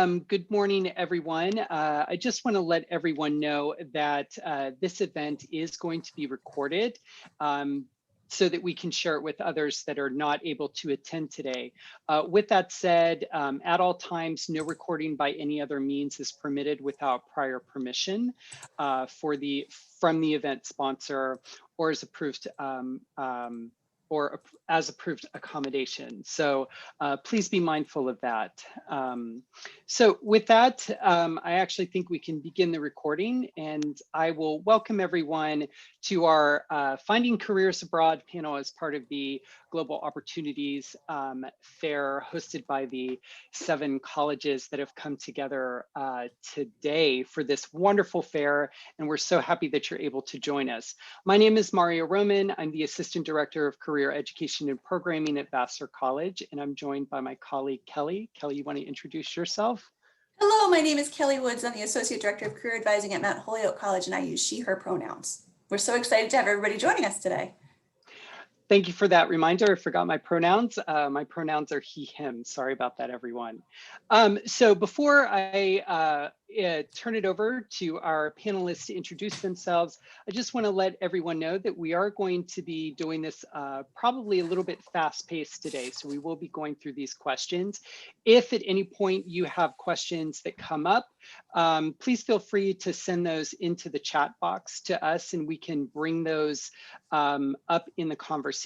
Good morning, everyone. I just want to let everyone know that this event is going to be recorded so that we can share it with others that are not able to attend today. With that said, at all times, no recording by any other means is permitted without prior permission from the event sponsor or as approved as approved accommodation. So please be mindful of that. So with that, I actually think we can begin the recording, and I will welcome everyone to our Finding Careers Abroad panel as part of the Global Opportunities Fair hosted by the 7 colleges that have come together today for this wonderful fair, and we're so happy that you're able to join us. My name is Mario Roman. I'm the Assistant Director of Career Education and Programming at Vassar College, and I'm joined by my colleague, Kelly. Kelly, you want to introduce yourself? Hello, my name is Kelly Woods. I'm the Associate Director of Career Advising at Mount Holyoke College, and I use she, her pronouns. We're so excited to have everybody joining us today. Thank you for that reminder. I forgot my pronouns. My pronouns are he, him. Sorry about that, everyone. So before I turn it over to our panelists to introduce themselves, I just want to let everyone know that we are going to be doing this probably a little bit fast-paced today. So we will be going through these questions. If at any point you have questions that come up, please feel free to send those into the chat box to us, and we can bring those up in the conversation.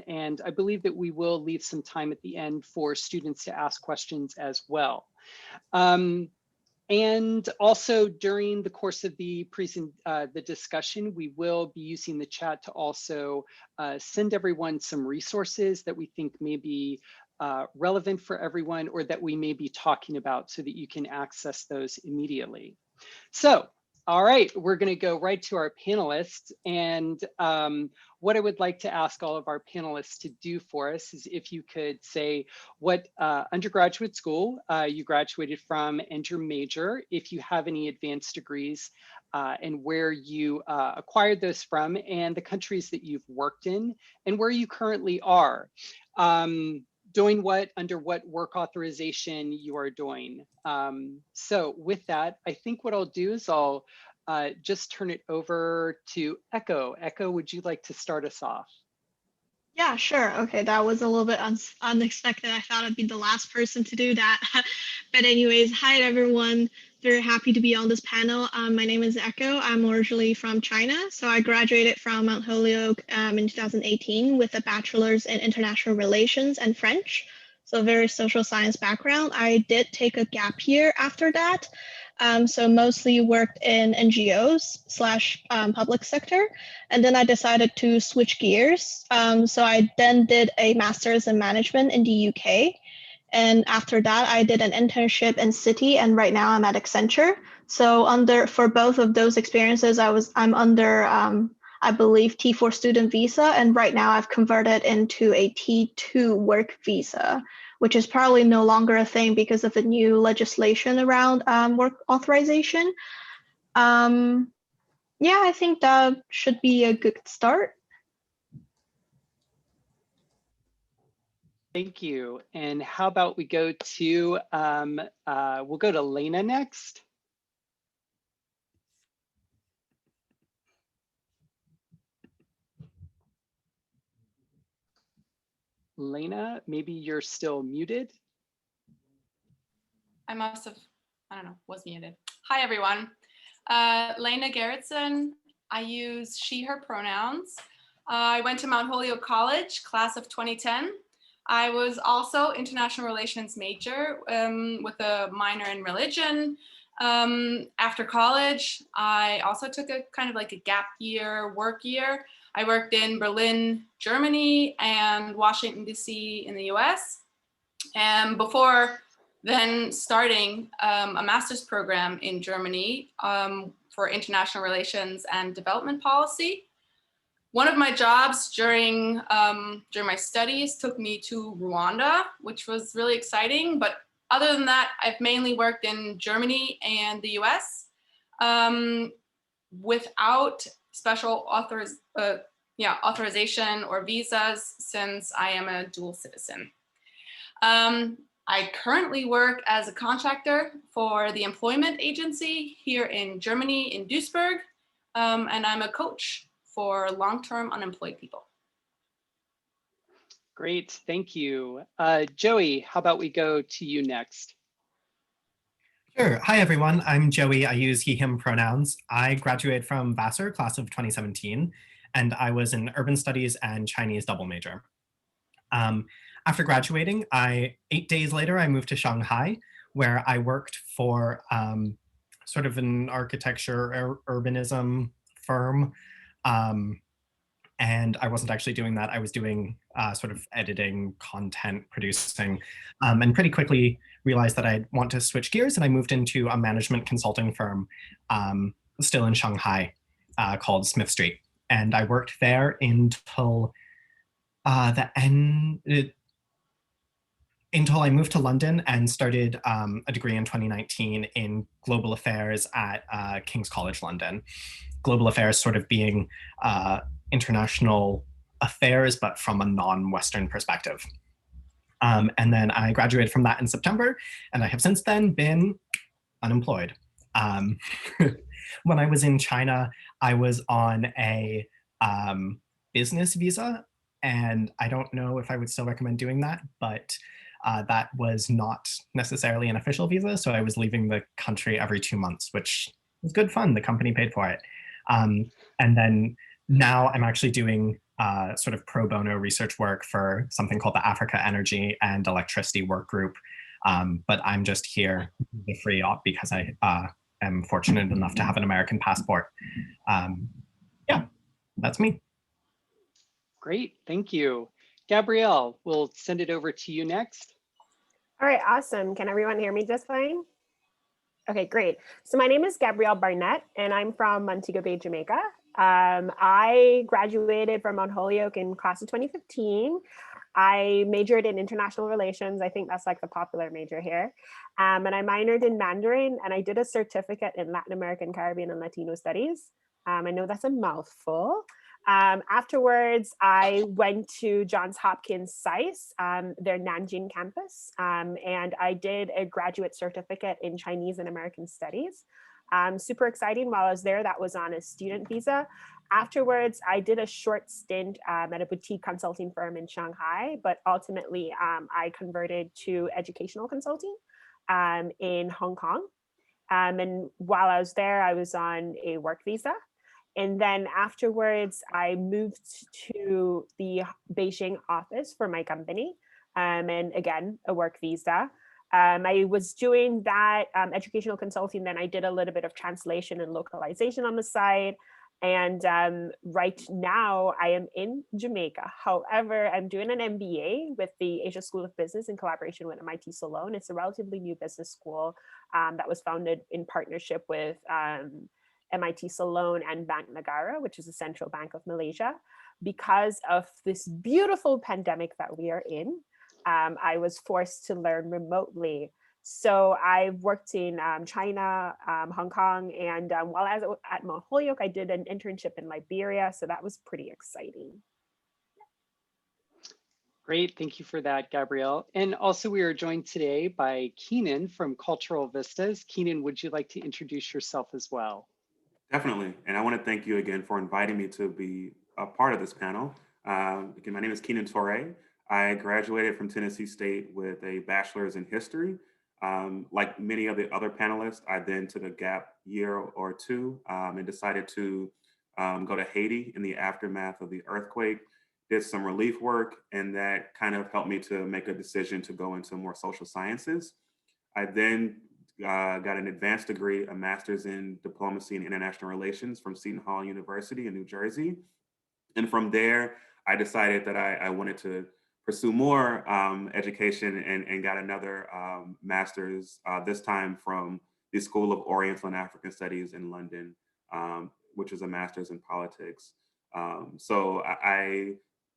And I believe that we will leave some time at the end for students to ask questions as well. And also during the course of the discussion, we will be using the chat to also send everyone some resources that we think may be relevant for everyone or that we may be talking about so that you can access those immediately. So, all right, we're going to go right to our panelists. And what I would like to ask all of our panelists to do for us is if you could say what undergraduate school you graduated from and your major, if you have any advanced degrees, and where you acquired those from, and the countries that you've worked in, and where you currently are. Doing what, under what work authorization you are doing. So with that, I think what I'll do is I'll just turn it over to Echo. Echo, would you like to start us off? Yeah, sure. Okay, that was a little bit unexpected. I thought I'd be the last person to do that. But anyways, hi everyone. Very happy to be on this panel. My name is Echo. I'm originally from China. So I graduated from Mount Holyoke in 2018 with a bachelor's in international relations and French. So very social science background. I did take a gap year after that. So mostly worked in NGOs / public sector. And then I decided to switch gears. So I then did a master's in management in the UK. And after that, I did an internship in Citi, and right now I'm at Accenture. So for both of those experiences, I'm under, I believe, T4 student visa. And right now I've converted into a T2 work visa, which is probably no longer a thing because of the new legislation around work authorization. Yeah, I think that should be a good start. Thank you. And how about we go to, we'll go to Lena next. Lena, maybe you're still muted. I must have, I don't know, was muted. Hi, everyone. Lena Gerritsen. I use she, her pronouns. I went to Mount Holyoke College, class of 2010. I was also international relations major with a minor in religion. After college, I also took a kind of like a gap year, work year. I worked in Berlin, Germany, and Washington, D.C. in the US. And before then starting a master's program in Germany for international relations and development policy. One of my jobs during my studies took me to Rwanda, which was really exciting. But other than that, I've mainly worked in Germany and the US without special authorization or visas, since I am a dual citizen. I currently work as a contractor for the employment agency here in Germany, in Duisburg, and I'm a coach for long-term unemployed people. Great, thank you. Joey, how about we go to you next? Sure. Hi, everyone. I'm Joey. I use he, him pronouns. I graduated from Vassar, class of 2017, and I was an urban studies and Chinese double major. After graduating, 8 days later, I moved to Shanghai, where I worked for sort of an architecture urbanism firm. And I wasn't actually doing that. I was doing sort of editing, content producing, and pretty quickly realized that I want to switch gears, and I moved into a management consulting firm still in Shanghai called Smith Street. And I worked there until until I moved to London and started a degree in 2019 in global affairs at King's College London. Global affairs sort of being international affairs, but from a non-Western perspective. And then I graduated from that in September, and I have since then been unemployed. When I was in China, I was on a business visa, and I don't know if I would still recommend doing that, but that was not necessarily an official visa, so I was leaving the country every 2 months, which was good fun. The company paid for it. And then now I'm actually doing sort of pro bono research work for something called the Africa Energy and Electricity Work Group. But I'm just here the free op because I am fortunate enough to have an American passport. Yeah, that's me. Great, thank you. Gabrielle, we'll send it over to you next. All right, awesome. Can everyone hear me just fine? Okay, great. So my name is Gabrielle Barnett, and I'm from Montego Bay, Jamaica. I graduated from Mount Holyoke in class of 2015. I majored in international relations. I think that's like the popular major here. And I minored in Mandarin, and I did a certificate in Latin American, Caribbean, and Latino studies. I know that's a mouthful. Afterwards, I went to Johns Hopkins SAIS, their Nanjing campus, and I did a graduate certificate in Chinese and American studies. Super exciting. While I was there, that was on a student visa. Afterwards, I did a short stint at a boutique consulting firm in Shanghai, but ultimately I converted to educational consulting in Hong Kong. And while I was there, I was on a work visa. And then afterwards, I moved to the Beijing office for my company, and again, a work visa. I was doing that educational consulting, then I did a little bit of translation and localization on the side. And right now I am in Jamaica. However, I'm doing an MBA with the Asia School of Business in collaboration with MIT Sloan. It's a relatively new business school that was founded in partnership with MIT Sloan and Bank Negara, which is the central bank of Malaysia. Because of this beautiful pandemic that we are in, I was forced to learn remotely. So I worked in China, Hong Kong, and while I was at Mount Holyoke, I did an internship in Liberia. So that was pretty exciting. Great, thank you for that, Gabrielle. And also we are joined today by Keenan from Cultural Vistas. Keenan, would you like to introduce yourself as well? Definitely, and I want to thank you again for inviting me to be a part of this panel. Again, my name is Keenan Torre. I graduated from Tennessee State with a bachelor's in history. Like many of the other panelists, I then took a gap year or two and decided to go to Haiti in the aftermath of the earthquake, did some relief work, and that kind of helped me to make a decision to go into more social sciences. I then got an advanced degree, a master's in diplomacy and international relations from Seton Hall University in New Jersey. And from there, I decided that I wanted to pursue more education and got another master's, this time from the School of Oriental and African Studies in London, which is a master's in politics. So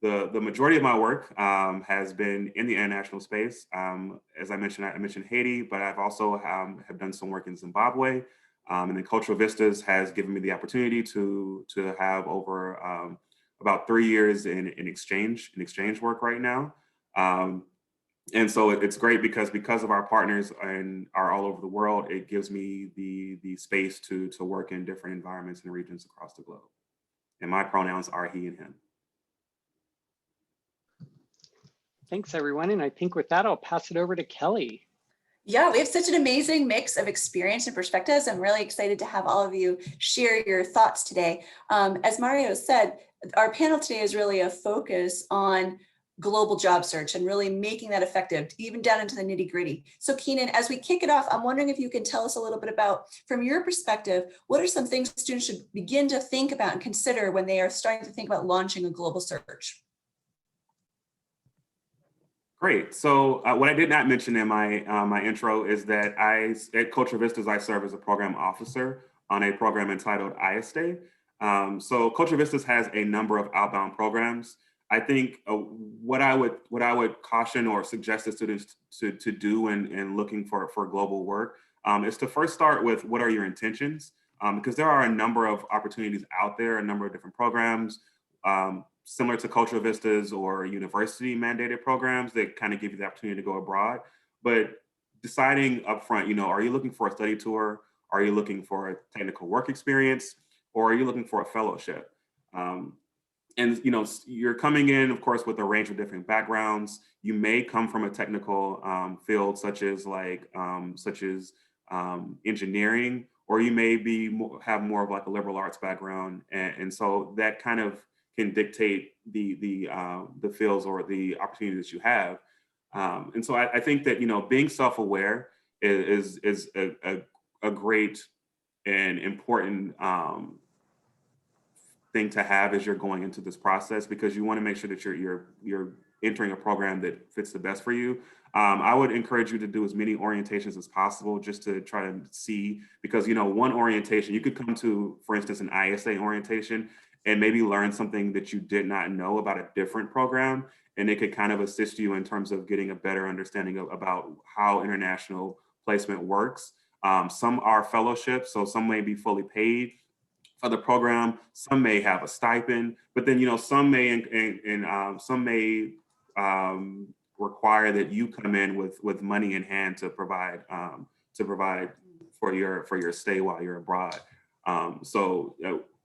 the majority of my work has been in the international space. As I mentioned Haiti, but I've also have done some work in Zimbabwe. And then Cultural Vistas has given me the opportunity to have over about 3 years in exchange work right now. And so it's great because of our partners and are all over the world, it gives me the space to work in different environments and regions across the globe. And my pronouns are he and him. Thanks, everyone. And I think with that, I'll pass it over to Kelly. Yeah, we have such an amazing mix of experience and perspectives. I'm really excited to have all of you share your thoughts today. As Mario said, our panel today is really a focus on global job search and really making that effective, even down into the nitty gritty. So Keenan, as we kick it off, I'm wondering if you can tell us a little bit about, from your perspective, what are some things students should begin to think about and consider when they are starting to think about launching a global search? Great. So what I did not mention in my intro is that at Culture Vistas, I serve as a program officer on a program entitled ISD. So Culture Vistas has a number of outbound programs. I think what I would caution or suggest to students to do in looking for global work is to first start with what are your intentions, because there are a number of opportunities out there, a number of different programs. Similar to Cultural Vistas or university mandated programs that kind of give you the opportunity to go abroad. But deciding upfront, are you looking for a study tour? Are you looking for a technical work experience? Or are you looking for a fellowship? And you're coming in, of course, with a range of different backgrounds. You may come from a technical field such as engineering, or you may have more of like a liberal arts background. And so that kind of can dictate the fields or the opportunities that you have. And so I think that, being self-aware is a great and important thing to have as you're going into this process, because you want to make sure that you're entering a program that fits the best for you. I would encourage you to do as many orientations as possible just to try to see, because, one orientation, you could come to, for instance, an ISA orientation and maybe learn something that you did not know about a different program. And it could kind of assist you in terms of getting a better understanding about how international placement works. Some are fellowships, so some may be fully paid for the program. Some may have a stipend, but then, some may require that you come in with money in hand to provide for your stay while you're abroad.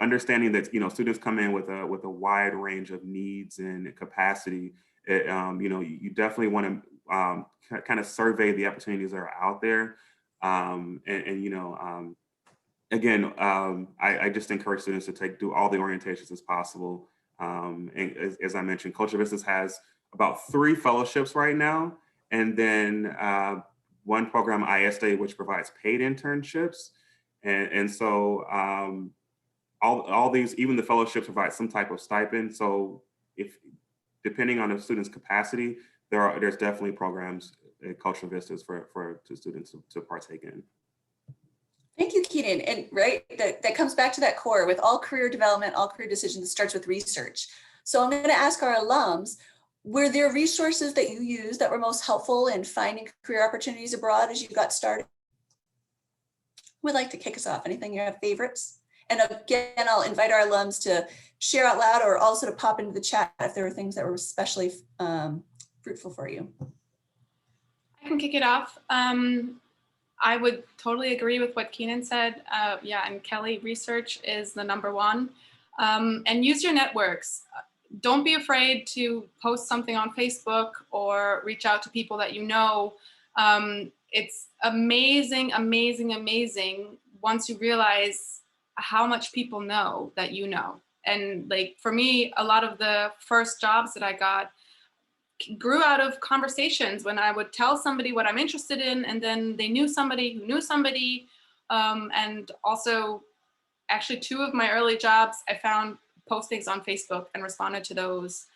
Understanding that students come in with a wide range of needs and capacity, you definitely want to kind of survey the opportunities that are out there, again, I just encourage students to do all the orientations as possible. And as I mentioned, Culture Vistas has about 3 fellowships right now, and then one program, ISD, which provides paid internships. And so all these, even the fellowships, provide some type of stipend. So depending on the student's capacity, there's definitely programs at Cultural Vistas for students to partake in. Thank you, Keenan. And that comes back to that core with all career development, all career decisions, it starts with research. So I'm going to ask our alums, were there resources that you used that were most helpful in finding career opportunities abroad as you got started? Who would like to kick us off? Anything you have favorites? And again, I'll invite our alums to share out loud or also to pop into the chat if there were things that were especially fruitful for you. I can kick it off. I would totally agree with what Keenan said. And Kelly, research is the #1. And use your networks. Don't be afraid to post something on Facebook or reach out to people that you know. It's amazing, amazing, amazing once you realize how much people know that you know. And like for me, a lot of the first jobs that I got grew out of conversations when I would tell somebody what I'm interested in, and then they knew somebody who knew somebody. And also, actually 2 of my early jobs, I found postings on Facebook and responded to those.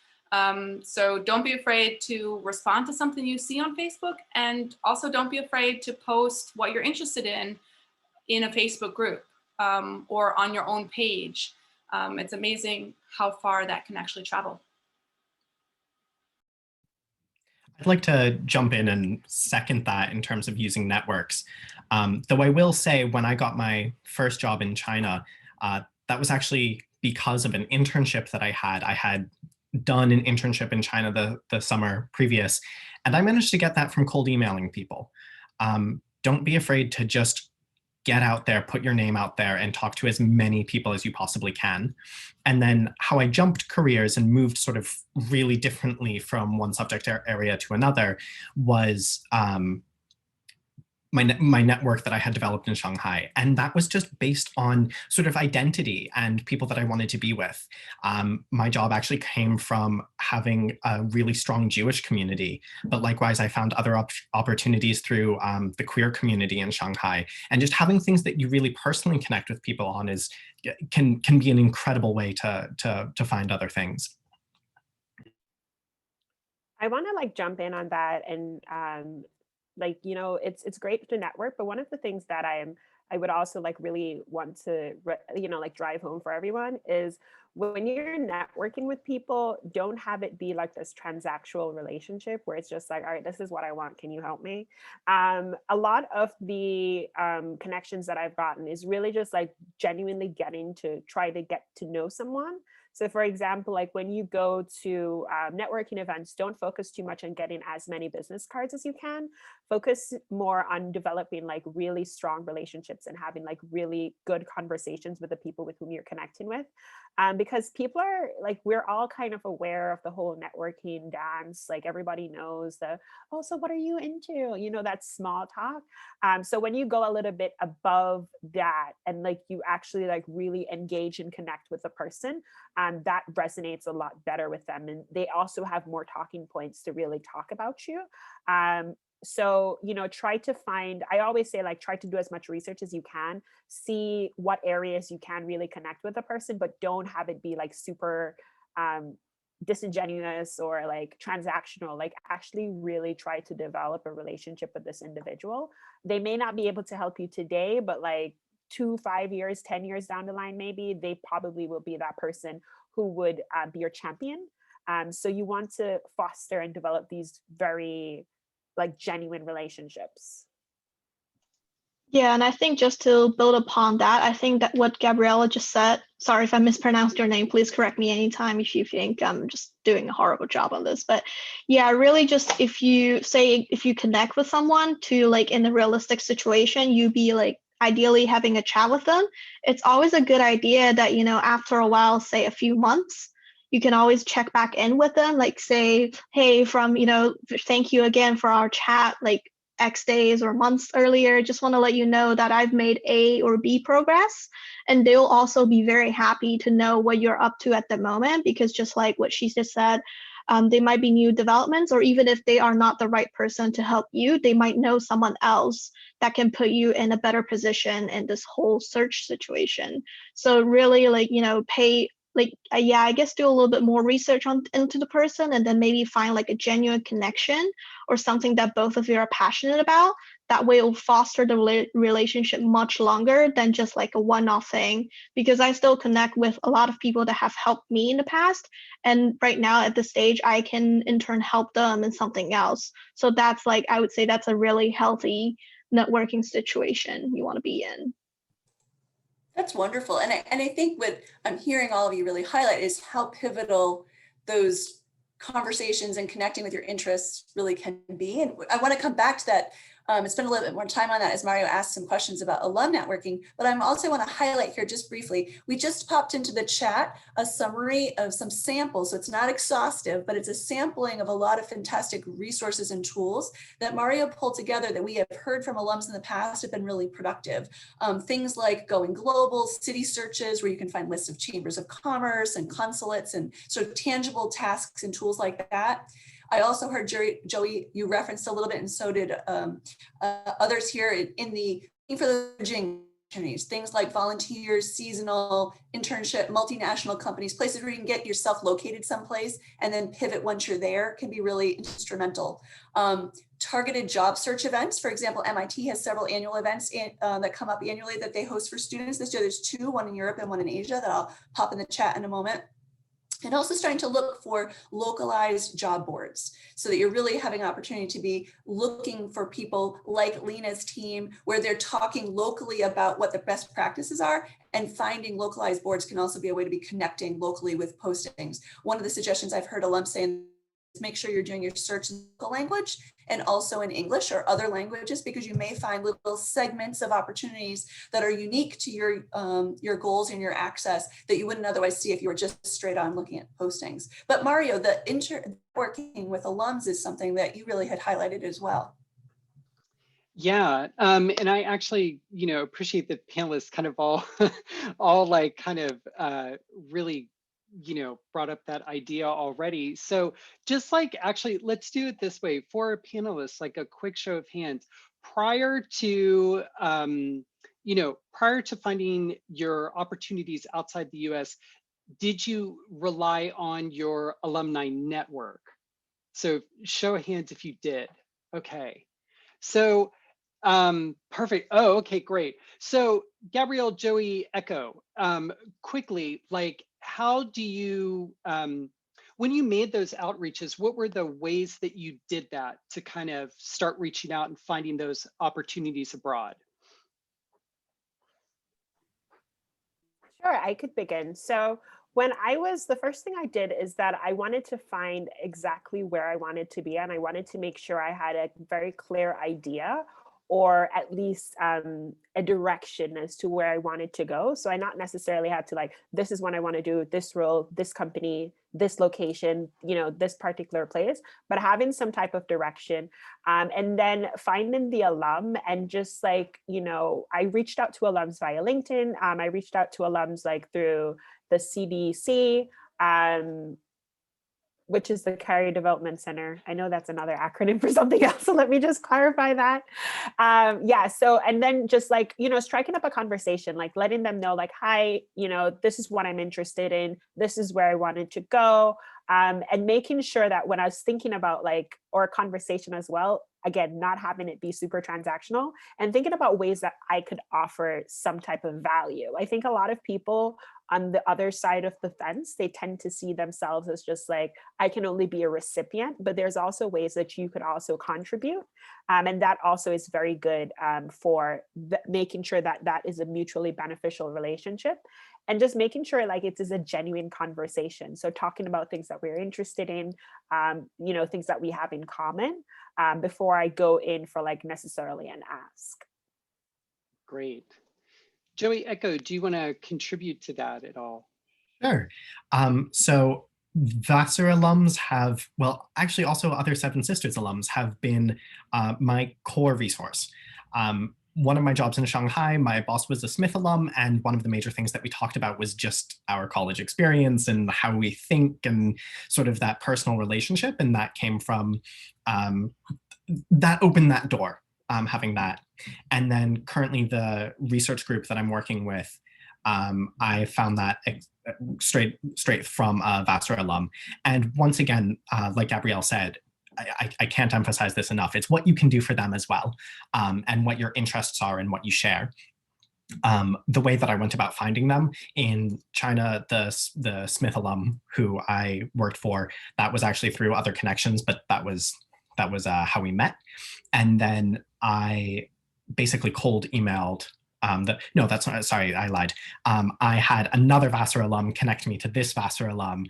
So don't be afraid to respond to something you see on Facebook, and also don't be afraid to post what you're interested in a Facebook group or on your own page. It's amazing how far that can actually travel. I'd like to jump in and second that in terms of using networks. Though I will say, when I got my first job in China, that was actually because of an internship that I had. I had done an internship in China the summer previous, And I managed to get that from cold emailing people. Don't be afraid to just get out there, put your name out there, and talk to as many people as you possibly can. And then how I jumped careers and moved sort of really differently from one subject area to another was my network that I had developed in Shanghai. And that was just based on sort of identity and people that I wanted to be with. My job actually came from having a really strong Jewish community, but likewise, I found other opportunities through the queer community in Shanghai. And just having things that you really personally connect with people on can be an incredible way to find other things. I want to like jump in on that and like, you know, it's great to network, but one of the things that I would also like really want to, you know, like drive home for everyone is when you're networking with people, don't have it be like this transactional relationship where it's just like, all right, this is what I want. Can you help me? A lot of the connections that I've gotten is really just like genuinely getting to try to get to know someone. So for example, like when you go to networking events, don't focus too much on getting as many business cards as you can. Focus more on developing like really strong relationships and having like really good conversations with the people with whom you're connecting with. Because people are like, we're all kind of aware of the whole networking dance. Like everybody knows oh, so what are you into? You know, that small talk. So when you go a little bit above that and like you actually like really engage and connect with the person, that resonates a lot better with them. And they also have more talking points to really talk about you. So, you know, try to find, I always say like, try to do as much research as you can, see what areas you can really connect with a person, but don't have it be like super disingenuous or like transactional. Like actually really try to develop a relationship with this individual. They may not be able to help you today, but like 2, 5 years, 10 years down the line, maybe they probably will be that person who would be your champion. So you want to foster and develop these very like genuine relationships. Yeah, and I think just to build upon that, I think that what Gabriella just said, sorry if I mispronounced your name, please correct me anytime if you think I'm just doing a horrible job on this. But yeah, really just if you connect with someone to like in a realistic situation, you be like ideally having a chat with them, it's always a good idea that, you know, after a while, say a few months, you can always check back in with them, like say, hey, from, you know, thank you again for our chat, like X days or months earlier. Just want to let you know that I've made A or B progress. And they'll also be very happy to know what you're up to at the moment, because just like what she just said, they might be new developments, or even if they are not the right person to help you, they might know someone else that can put you in a better position in this whole search situation. So really like, you know, I guess do a little bit more research into the person, and then maybe find like a genuine connection or something that both of you are passionate about. That way it will foster the relationship much longer than just like a one-off thing, because I still connect with a lot of people that have helped me in the past, and right now at this stage I can in turn help them in something else. So that's like, I would say that's a really healthy networking situation you want to be in. That's wonderful. And I think what I'm hearing all of you really highlight is how pivotal those conversations and connecting with your interests really can be. And I want to come back to that and spend a little bit more time on that as Mario asked some questions about alum networking. But I also want to highlight here just briefly, we just popped into the chat a summary of some samples. So it's not exhaustive, but it's a sampling of a lot of fantastic resources and tools that Mario pulled together that we have heard from alums in the past have been really productive. Things like Going Global, city searches, where you can find lists of chambers of commerce and consulates and sort of tangible tasks and tools like that. I also heard Joey, you referenced a little bit, and so did others here in the for the opportunities, things like volunteers, seasonal, internship, multinational companies, places where you can get yourself located someplace and then pivot once you're there can be really instrumental. Targeted job search events, for example, MIT has several annual events that come up annually that they host for students. This year there's 2, one in Europe and one in Asia that I'll pop in the chat in a moment. And also starting to look for localized job boards so that you're really having an opportunity to be looking for people like Lena's team, where they're talking locally about what the best practices are, and finding localized boards can also be a way to be connecting locally with postings. One of the suggestions I've heard alums say in make sure you're doing your search in local language and also in English or other languages, because you may find little segments of opportunities that are unique to your goals and your access that you wouldn't otherwise see if you were just straight on looking at postings. But Mario, the working with alums is something that you really had highlighted as well. Yeah, and I actually, appreciate the panelists kind of all like kind of really, brought up that idea already. So just like actually, let's do it this way for panelists, like a quick show of hands. Prior to, prior to finding your opportunities outside the U.S., did you rely on your alumni network? So show of hands if you did. Okay. So perfect. Oh, okay, great. So Gabrielle, Joey, Echo, quickly, like how do you, when you made those outreaches, what were the ways that you did that to kind of start reaching out and finding those opportunities abroad? Sure, I could begin. So the first thing I did is that I wanted to find exactly where I wanted to be, and I wanted to make sure I had a very clear idea, or at least a direction as to where I wanted to go. So I not necessarily had to like, this is what I want to do, this role, this company, this location, this particular place, but having some type of direction. And then finding the alum and just like, I reached out to alums via LinkedIn. I reached out to alums like through the CDC, which is the Career Development Center. I know that's another acronym for something else, so let me just clarify that. Yeah, so, and then just like, striking up a conversation, like letting them know like, hi, this is what I'm interested in. This is where I wanted to go. And making sure that when I was thinking about like, or a conversation as well, again, not having it be super transactional and thinking about ways that I could offer some type of value. I think a lot of people on the other side of the fence, they tend to see themselves as just like, I can only be a recipient, but there's also ways that you could also contribute. And that also is very good for making sure that that is a mutually beneficial relationship. And just making sure like it is a genuine conversation. So talking about things that we're interested in, things that we have in common before I go in for like necessarily an ask. Great. Joey, Echo, do you want to contribute to that at all? Sure. So Vassar alums have, well, actually also other Seven Sisters alums have been my core resource. One of my jobs in Shanghai, my boss was a Smith alum, and one of the major things that we talked about was just our college experience and how we think and sort of that personal relationship. And that came from, that opened that door, having that. And then currently the research group that I'm working with, I found that straight from a Vassar alum. And once again, like Gabrielle said, I can't emphasize this enough. It's what you can do for them as well, and what your interests are and what you share. The way that I went about finding them in China, the Smith alum who I worked for, that was actually through other connections, but that was how we met. And then I basically cold emailed no, that's not, sorry, I lied. I had another Vassar alum connect me to this Vassar alum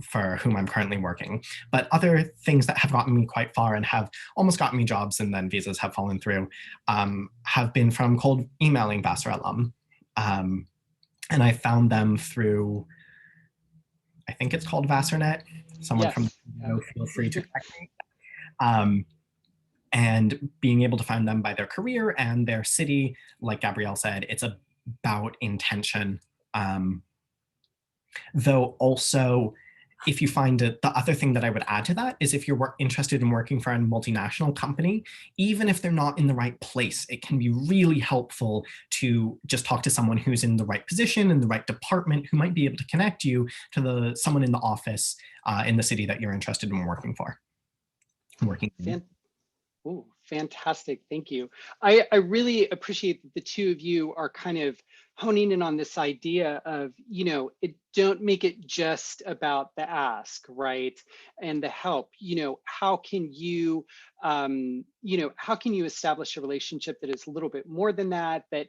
for whom I'm currently working. But other things that have gotten me quite far and have almost gotten me jobs and then visas have fallen through have been from cold emailing Vassar alum. And I found them through, I think it's called VassarNet. Someone Yes. from the feel free to correct me. And being able to find them by their career and their city, like Gabrielle said, it's about intention. Though also, if you find it, the other thing that I would add to that is if you're interested in working for a multinational company, even if they're not in the right place, it can be really helpful to just talk to someone who's in the right position, in the right department, who might be able to connect you to someone in the office in the city that you're interested in working for. Oh, fantastic. Thank you. I really appreciate that the two of you are kind of honing in on this idea of, don't make it just about the ask, right? And the help, how can you, how can you establish a relationship that is a little bit more than that, that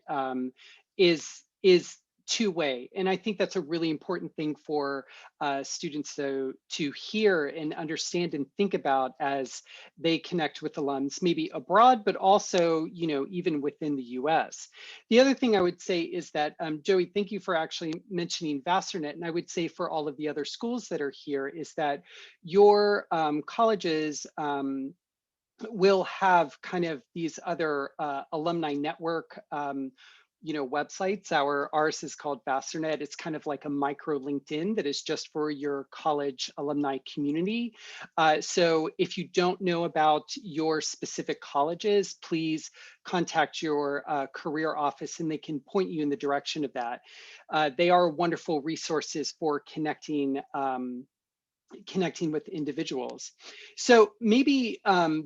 is two-way. And I think that's a really important thing for students to hear and understand and think about as they connect with alums, maybe abroad, but also, you know, even within the US. The other thing I would say is that, Joey, thank you for actually mentioning Vassarnet. And I would say for all of the other schools that are here is that your colleges will have kind of these other alumni network you know, websites. Ours is called Vassarnet. It's kind of like a micro LinkedIn that is just for your college alumni community. So if you don't know about your specific colleges, please contact your career office and they can point you in the direction of that. They are wonderful resources for connecting with individuals. So maybe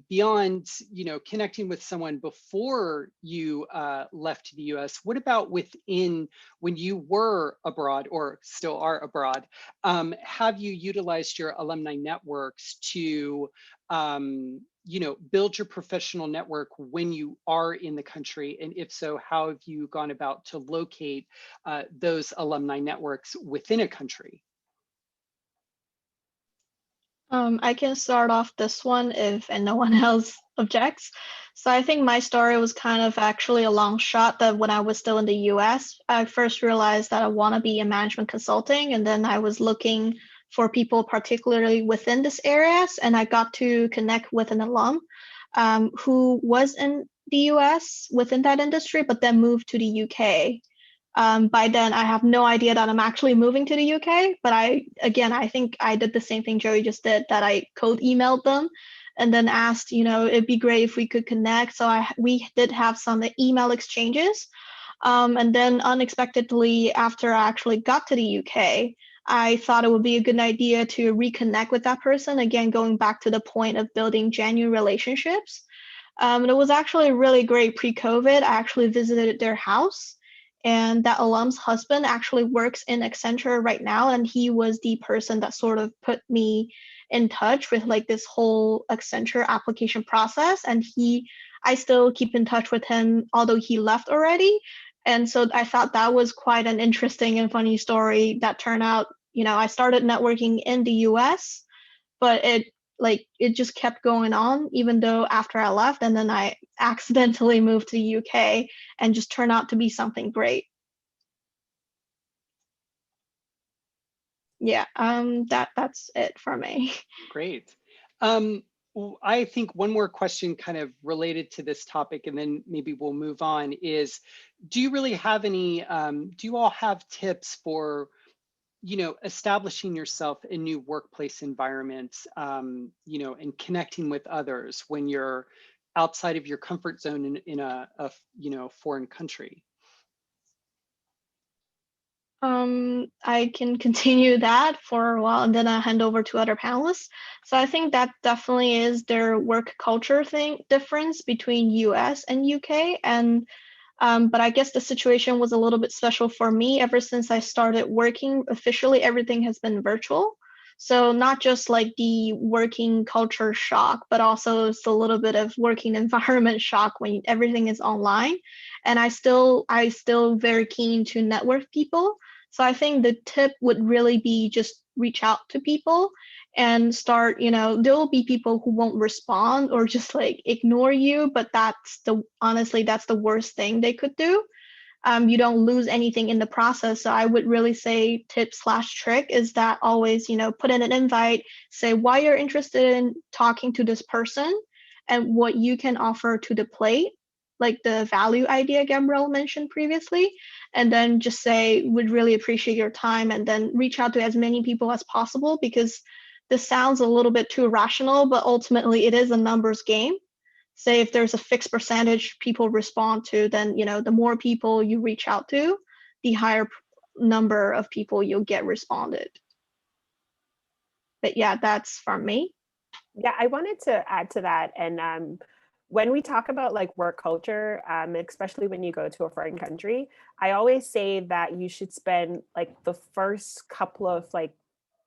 beyond, you know, connecting with someone before you left the US, what about within when you were abroad or still are abroad? Have you utilized your alumni networks to you know, build your professional network when you are in the country? And if so, how have you gone about to locate those alumni networks within a country? I can start off this one if and no one else objects. So I think my story was kind of actually a long shot that when I was still in the US, I first realized that I want to be in management consulting. And then I was looking for people particularly within this areas. And I got to connect with an alum who was in the US within that industry, but then moved to the UK. By then, I have no idea that I'm actually moving to the UK. But I think I did the same thing Joey just did, that I cold emailed them and then asked, you know, it'd be great if we could connect. So we did have some email exchanges. And then unexpectedly, after I actually got to the UK, I thought it would be a good idea to reconnect with that person. Again, going back to the point of building genuine relationships. And it was actually really great pre-COVID. I actually visited their house. And that alum's husband actually works in Accenture right now. And he was the person that sort of put me in touch with like this whole Accenture application process. And I still keep in touch with him, although he left already. And so I thought that was quite an interesting and funny story that turned out, you know, I started networking in the US, but it just kept going on even though after I left, and then I accidentally moved to the UK and just turned out to be something great. Yeah, that's it for me. Great. I think one more question kind of related to this topic, and then maybe we'll move on, is do you really have any, do you all have tips for, you know, establishing yourself in new workplace environments, you know, and connecting with others when you're outside of your comfort zone in a you know, foreign country? I can continue that for a while and then I'll hand over to other panelists. So I think that definitely is their work culture thing difference between US and UK. And but I guess the situation was a little bit special for me ever since I started working officially, everything has been virtual. So not just like the working culture shock, but also it's a little bit of working environment shock when everything is online. And I still very keen to network people. So I think the tip would really be just reach out to people and start, you know, there will be people who won't respond or just like ignore you, but honestly, that's the worst thing they could do. You don't lose anything in the process. So I would really say tip/trick is that always, you know, put in an invite, say why you're interested in talking to this person and what you can offer to the plate, like the value idea Gabrielle mentioned previously, and then just say, would really appreciate your time, and then reach out to as many people as possible, because this sounds a little bit too rational, but ultimately it is a numbers game. Say if there's a fixed percentage people respond to, then, you know, the more people you reach out to, the higher number of people you'll get responded. But yeah, that's from me. Yeah, I wanted to add to that. And when we talk about like work culture, especially when you go to a foreign country, I always say that you should spend like the first couple of like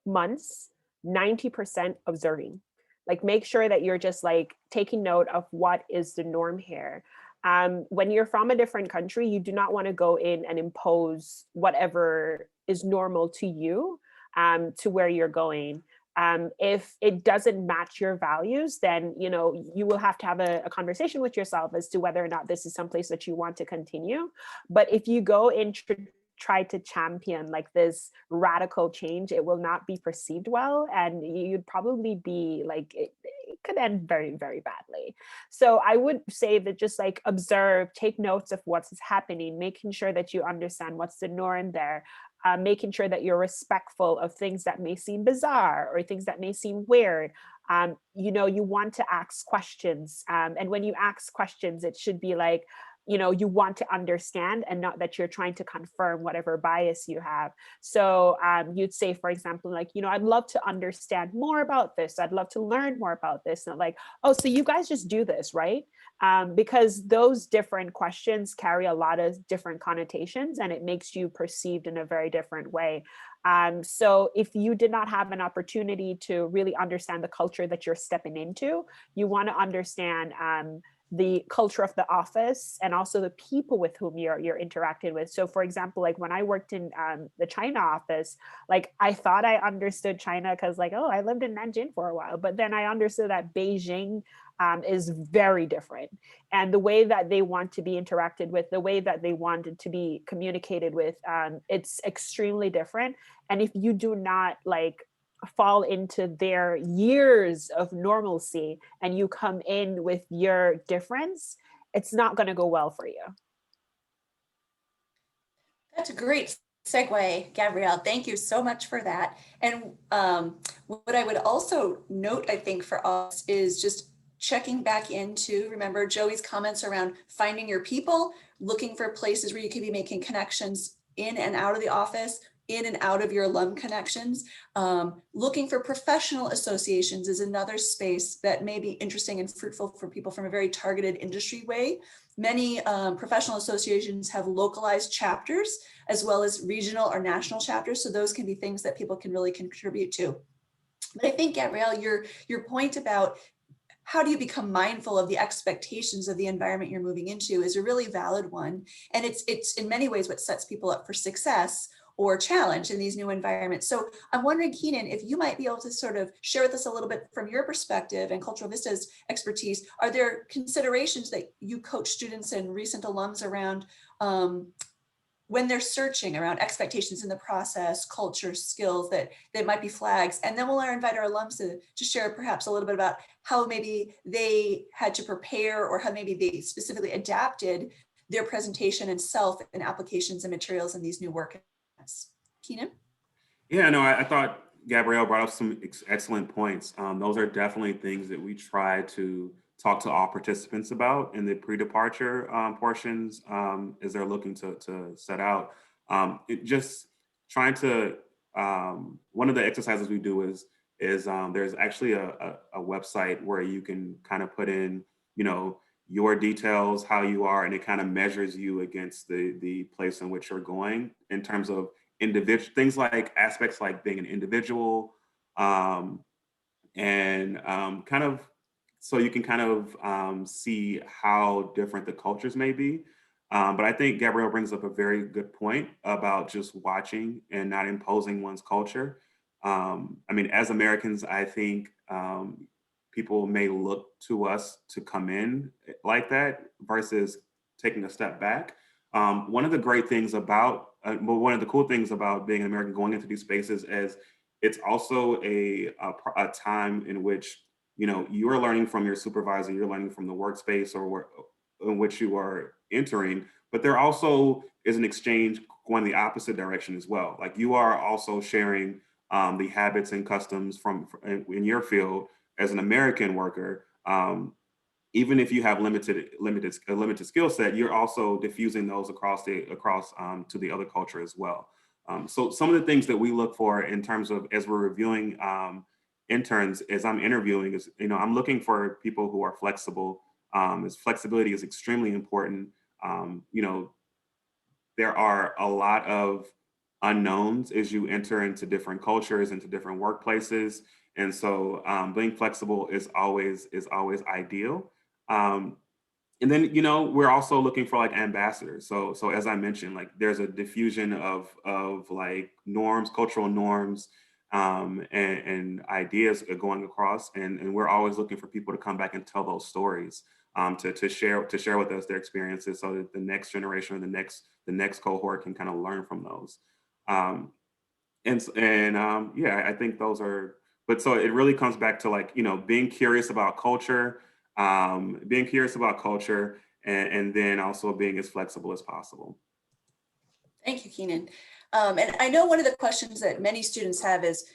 months, 90% observing. Like make sure that you're just like taking note of what is the norm here. When you're from a different country, you do not want to go in and impose whatever is normal to you to where you're going. If it doesn't match your values, then you will have to have a conversation with yourself as to whether or not this is someplace that you want to continue. But if you go in try to champion like this radical change, it will not be perceived well, and you'd probably be like it could end very, very badly. So I would say that just like observe, take notes of what's happening, making sure that you understand what's the norm there, making sure that you're respectful of things that may seem bizarre or things that may seem weird. You want to ask questions. And when you ask questions, it should be like, you want to understand and not that you're trying to confirm whatever bias you have. So you'd say, for example, like, I'd love to understand more about this. I'd love to learn more about this. Not like, oh, so you guys just do this, right? Because those different questions carry a lot of different connotations and it makes you perceived in a very different way. So if you did not have an opportunity to really understand the culture that you're stepping into, you want to understand the culture of the office and also the people with whom you're interacting with. So for example, like when I worked in the China office, like I thought I understood China because like, oh, I lived in Nanjing for a while, but then I understood that Beijing is very different. And the way that they want to be interacted with, the way that they wanted to be communicated with, it's extremely different. And if you do not like fall into their years of normalcy and you come in with your difference, it's not going to go well for you. That's a great segue, Gabrielle. Thank you so much for that. And what I would also note, I think, for us is just checking back into, remember Joey's comments around finding your people, looking for places where you can be making connections in and out of the office, in and out of your alum connections. Looking for professional associations is another space that may be interesting and fruitful for people from a very targeted industry way. Many professional associations have localized chapters as well as regional or national chapters. So those can be things that people can really contribute to. But I think, Gabrielle, your point about how do you become mindful of the expectations of the environment you're moving into is a really valid one. And it's in many ways what sets people up for success or challenge in these new environments. So I'm wondering, Keenan, if you might be able to sort of share with us a little bit from your perspective and Cultural Vista's expertise, are there considerations that you coach students and recent alums around when they're searching around expectations in the process, culture, skills that might be flags? And then we'll invite our alums to share perhaps a little bit about how maybe they had to prepare or how maybe they specifically adapted their presentation and self and applications and materials in these new work. Keenan? Yeah, no, I thought Gabrielle brought up some excellent points. Those are definitely things that we try to talk to all participants about in the pre-departure portions as they're looking to set out. Just trying to, one of the exercises we do is there's actually a website where you can kind of put in, your details, how you are, and it kind of measures you against the place in which you're going in terms of individual things like aspects like being an individual and kind of so you can kind of see how different the cultures may be. But I think Gabrielle brings up a very good point about just watching and not imposing one's culture. I mean, as Americans, I think people may look to us to come in like that versus taking a step back. One of the great things about, one of the cool things about being an American going into these spaces is it's also a time in which, you are learning from your supervisor, you're learning from the workspace or in which you are entering, but there also is an exchange going the opposite direction as well. Like you are also sharing the habits and customs from in your field as an American worker. Even if you have limited skill set, you're also diffusing those across to the other culture as well. So some of the things that we look for in terms of as we're reviewing interns, as I'm interviewing, is I'm looking for people who are flexible. As flexibility is extremely important. There are a lot of unknowns as you enter into different cultures, into different workplaces, and so being flexible is always ideal. And then, you know, we're also looking for like ambassadors. So as I mentioned, like there's a diffusion of like norms, cultural norms, and ideas going across, and we're always looking for people to come back and tell those stories, to share with us their experiences, so that the next generation or the next cohort can kind of learn from those. Yeah, I think those are. But so it really comes back to, like, you know, being curious about culture, and then also being as flexible as possible. Thank you, Keenan. And I know one of the questions that many students have is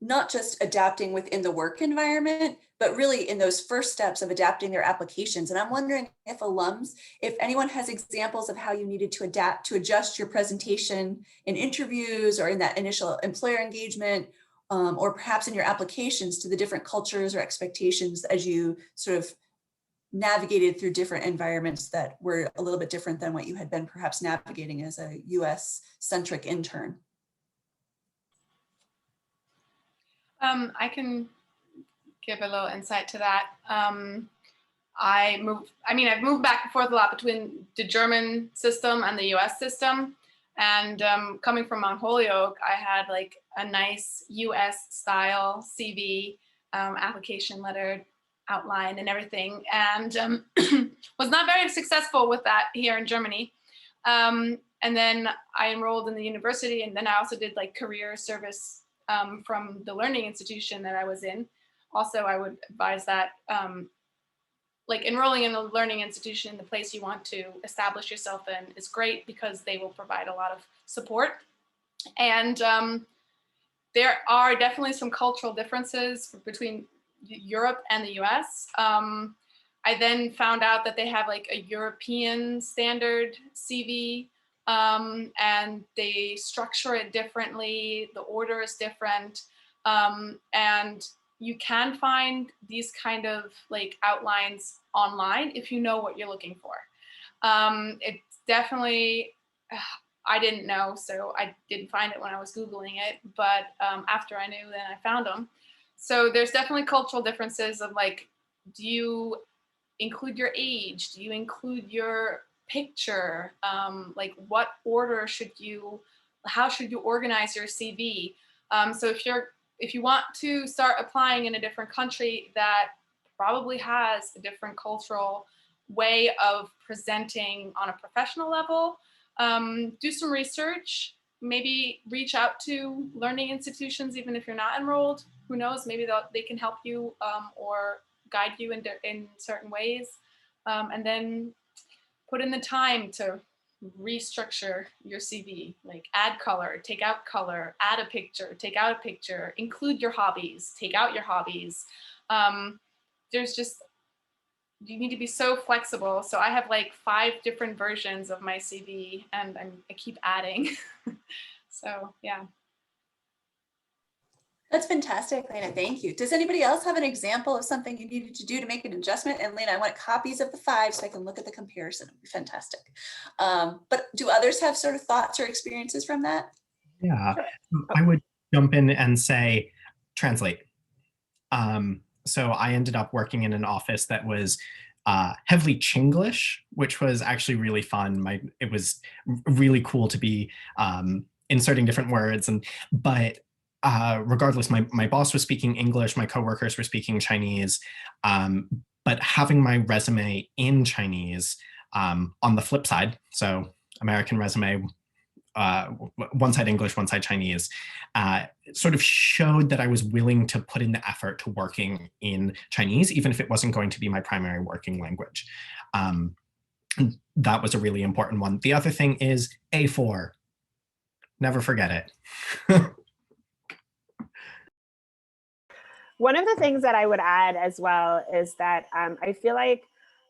not just adapting within the work environment, but really in those first steps of adapting their applications. And I'm wondering if alums, if anyone has examples of how you needed to adapt to adjust your presentation in interviews or in that initial employer engagement, or perhaps in your applications to the different cultures or expectations as you sort of navigated through different environments that were a little bit different than what you had been perhaps navigating as a US-centric intern. I can give a little insight to that. I've moved back and forth a lot between the German system and the US system. And coming from Mount Holyoke, I had like a nice US style CV, application letter, outline and everything, and was not very successful with that here in Germany. And then I enrolled in the university, and then I also did like career service from the learning institution that I was in. Also, I would advise that like enrolling in a learning institution in the place you want to establish yourself in is great, because they will provide a lot of support. And there are definitely some cultural differences between Europe and the US. I then found out that they have like a European standard CV, and they structure it differently. The order is different. And you can find these kind of like outlines online if you know what you're looking for. It's definitely, I didn't know, so I didn't find it when I was Googling it, but after I knew, then I found them. So there's definitely cultural differences of like, do you include your age? Do you include your picture? Like what order how should you organize your CV? So if you want to start applying in a different country that probably has a different cultural way of presenting on a professional level, do some research, maybe reach out to learning institutions, even if you're not enrolled. Who knows, maybe they can help you or guide you in certain ways. And then put in the time to restructure your CV, like add color, take out color, add a picture, take out a picture, include your hobbies, take out your hobbies. You need to be so flexible. So I have like 5 different versions of my CV, and I keep adding. So yeah. That's fantastic, Lena. Thank you. Does anybody else have an example of something you needed to do to make an adjustment? And Lena, I want copies of the 5 so I can look at the comparison. It would be fantastic. But do others have sort of thoughts or experiences from that? Yeah, I would jump in and say, translate. So I ended up working in an office that was heavily Chinglish, which was actually really fun. It was really cool to be inserting different words, but regardless, my boss was speaking English, my coworkers were speaking Chinese, but having my resume in Chinese on the flip side, so American resume, one side English, one side Chinese, sort of showed that I was willing to put in the effort to working in Chinese, even if it wasn't going to be my primary working language. That was a really important one. The other thing is A4. Never forget it. One of the things that I would add as well is that I feel like,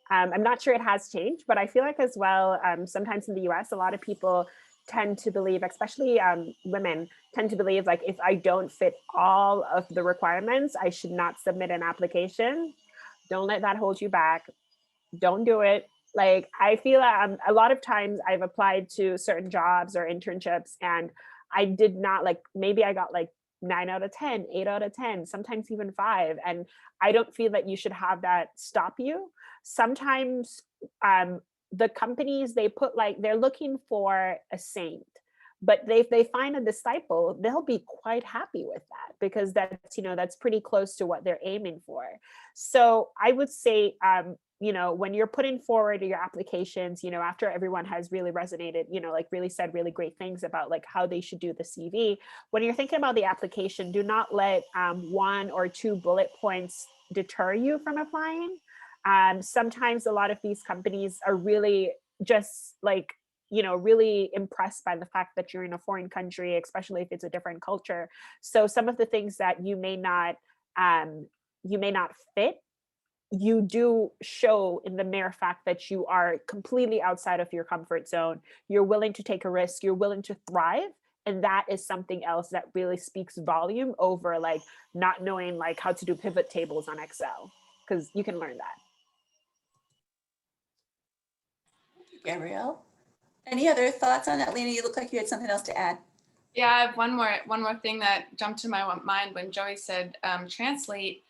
I'm not sure it has changed, but I feel like as well, sometimes in the US, a lot of people tend to believe, especially women, tend to believe like, if I don't fit all of the requirements, I should not submit an application. Don't let that hold you back. Don't do it. Like, I feel a lot of times I've applied to certain jobs or internships, and I did not, like, maybe I got like 9 out of 10, 8 out of 10, sometimes even 5. And I don't feel that you should have that stop you. sometimes the companies, they put like, they're looking for a saint, but if they find a disciple, they'll be quite happy with that, because that's, that's pretty close to what they're aiming for. So I would say, when you're putting forward your applications, after everyone has really resonated, like really said really great things about like how they should do the CV, when you're thinking about the application, do not let 1 or 2 bullet points deter you from applying. Sometimes a lot of these companies are really just like, really impressed by the fact that you're in a foreign country, especially if it's a different culture. So some of the things that you may not fit, you do show in the mere fact that you are completely outside of your comfort zone. You're willing to take a risk, you're willing to thrive. And that is something else that really speaks volume over like not knowing like how to do pivot tables on Excel, because you can learn that. Gabrielle, any other thoughts on that? Lena, you look like you had something else to add. Yeah, I have one more thing that jumped to my mind when Joey said translate.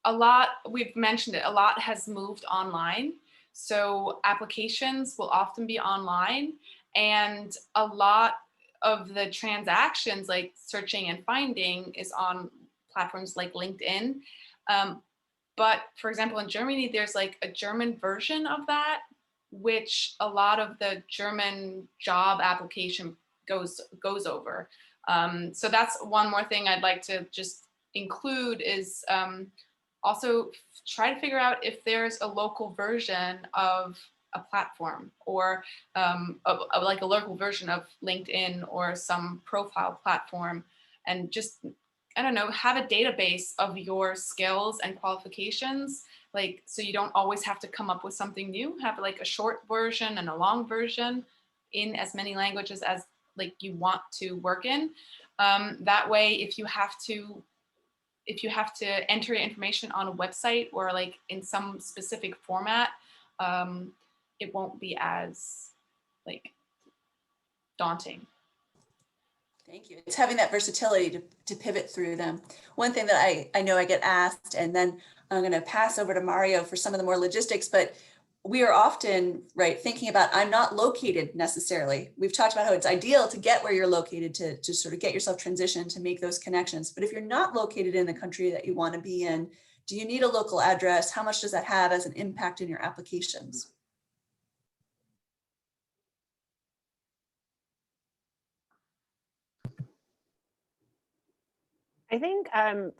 A lot, we've mentioned it, a lot has moved online. So applications will often be online, and a lot of the transactions like searching and finding is on platforms like LinkedIn. But for example, in Germany, there's like a German version of that, which a lot of the German job application goes over. So that's one more thing I'd like to just include is also try to figure out if there's a local version of a platform or of like a local version of LinkedIn or some profile platform, and just, I don't know, have a database of your skills and qualifications, like, so you don't always have to come up with something new. Have like a short version and a long version in as many languages as like you want to work in. That way, if you have to enter information on a website or like in some specific format, it won't be as like daunting. Thank you. It's having that versatility to pivot through them. One thing that I know I get asked, and then I'm going to pass over to Mario for some of the more logistics, but we are often, right, thinking about, I'm not located necessarily. We've talked about how it's ideal to get where you're located to sort of get yourself transitioned, to make those connections. But if you're not located in the country that you want to be in, do you need a local address? How much does that have as an impact in your applications? I think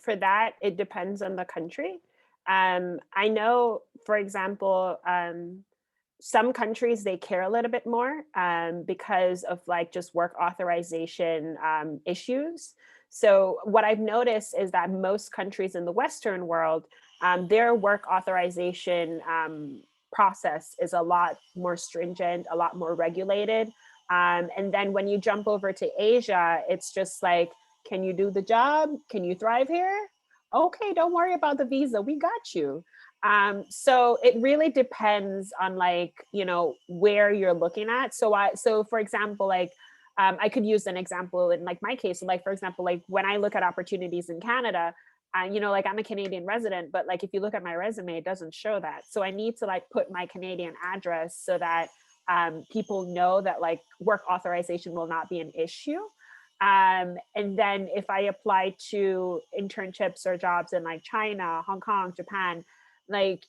for that, it depends on the country. I know, for example, some countries, they care a little bit more because of like just work authorization issues. So what I've noticed is that most countries in the Western world, their work authorization process is a lot more stringent, a lot more regulated. And then when you jump over to Asia, it's just like, can you do the job? Can you thrive here? Okay, don't worry about the visa, we got you. So it really depends on like, where you're looking at. So for example, like I could use an example in like my case. Like, for example, like when I look at opportunities in Canada, like I'm a Canadian resident, but like if you look at my resume, it doesn't show that. So I need to like put my Canadian address so that people know that like work authorization will not be an issue. And then if I apply to internships or jobs in like China, Hong Kong, Japan, like